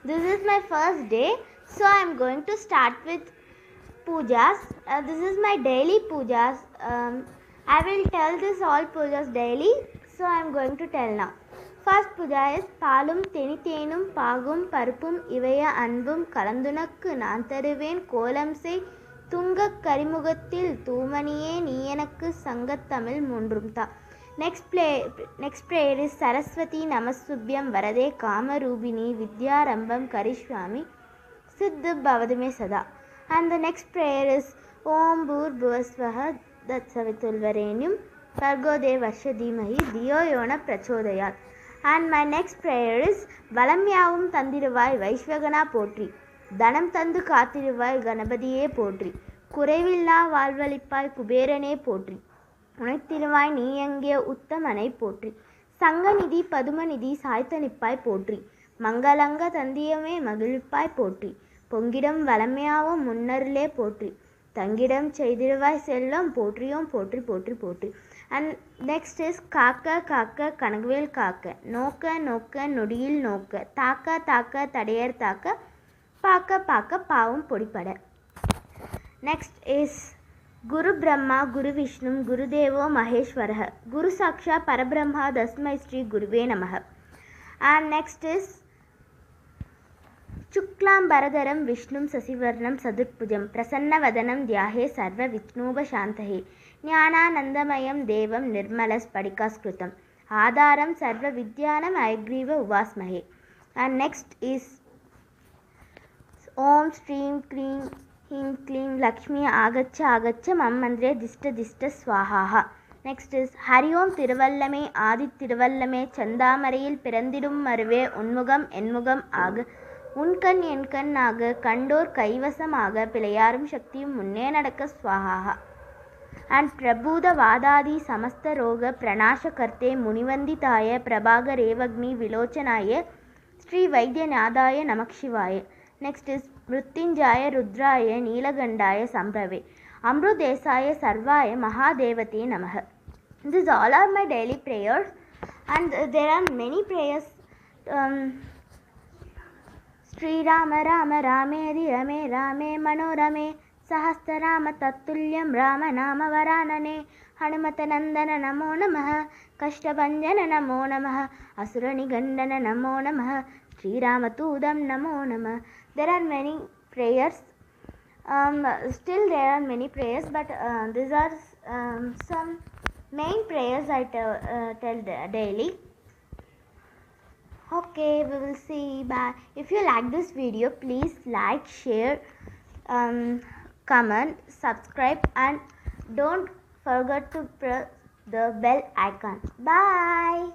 This is my first day, so I am going to start with pujas. This is my daily pujas. I will tell this all pujas daily, so I am going to tell now. First puja is பாலும் தெனித்தேனும் பாகும் பருப்பும் இவைய அன்பும் கலந்துனக்கு நான் தருவேன் கோலம் செய் துங்கக் கரிமுகத்தில் தூமணியே நீ எனக்கு சங்கத்தமிழ் மூன்றும் தா. Next prayer is Saraswati Namasubhyam Varade Kamarubini Vidyarambam Karishwami Siddha Bhavadame Sada. And the next prayer is Om Bhur Bhuvasvaha Datsavitulvarenyum Bhargo Devasya Dhimahi Dhiyo Yona Prachodayat. And my next prayer is Valamyavum Thandiruvai Vaishvagana Potri Dhanam Thandu Kathiruvai Ganapadiye Potri Kurevilla Valvalippai Kuberane Potri உனைத்திருவாய் நீ எங்கே உத்தமனை போற்றி சங்கநிதி பதுமநிதி சாய்த்தனிப்பாய் போற்றி மங்களங்க தந்தியமே மகிழ்ப்பாய் போற்றி பொங்கிடம் வளமையாவும் முன்னருளே போற்றி தங்கிடம் செய்திருவாய் செல்லம் போற்றியோம் போற்றி போற்றி போற்றி. அண்ட் நெக்ஸ்ட் இஸ் காக்க காக்க கனகவேல் காக்க நோக்க நோக்க நொடியில் நோக்க தாக்க தாக்க தடையர் தாக்க பாக்க பாக்க பாவம் பொடிப்பட. Next is Guru Brahma, Guru Vishnu, Guru Devo Maheshwaraha, Guru Saksha Parabrahma Dasmai Sri Guruve Namaha. And next is Chuklam Baradaram Vishnum Sasivarnam Sadurpujam Prasanna Vadanam Dhyahe Sarva Vitnuba Shantahe Jnana Nandamayam Devam Nirmalas Padikas Krutam Adaram Sarva Vidyanam Aigriva Uvasmahe. And next is Om Stream Cream Him Klim Lakshmi Agacha Agacha Mammandre Dista Dista Swahaha. Next is Hari Om Tiruvallame Adi Tiruvallame Chandamarayil Pirandirum Maruve Unmugam Enmugam Aga Unkan Enkan Naga Kandor Kaivasam Aga Pilayarum Shakti Munne Nadaka Swahaha. And Prabhuda Vadadi Samasta Roga Pranasha Karte Munivanditaya Prabhaga Revagni Vilochanaye Sri Vaidyanadaya Namak Shivaya. Next is Mrutyunjaya Rudraya Neelagandaya Sambrave Amrudesaya Sarvaya Mahadevate Namaha. These all are my daily prayers, and there are many prayers. Sri Rama Rama Ramedi Rame Rame Manorame Sahasrama Tattulyam Rama Nama Varanane Hanumata Nandana Namo Namaha Kashtabanjana Namo Namaha Asurani Gandana Namo Namaha Sri Ramatudam Namo Namaha. There are many prayers. Still there are many prayers, but these are some main prayers I tell daily. Okay, we will see. Bye. If you like this video, please like, share, comment, subscribe, and don't forget to press the bell icon. Bye.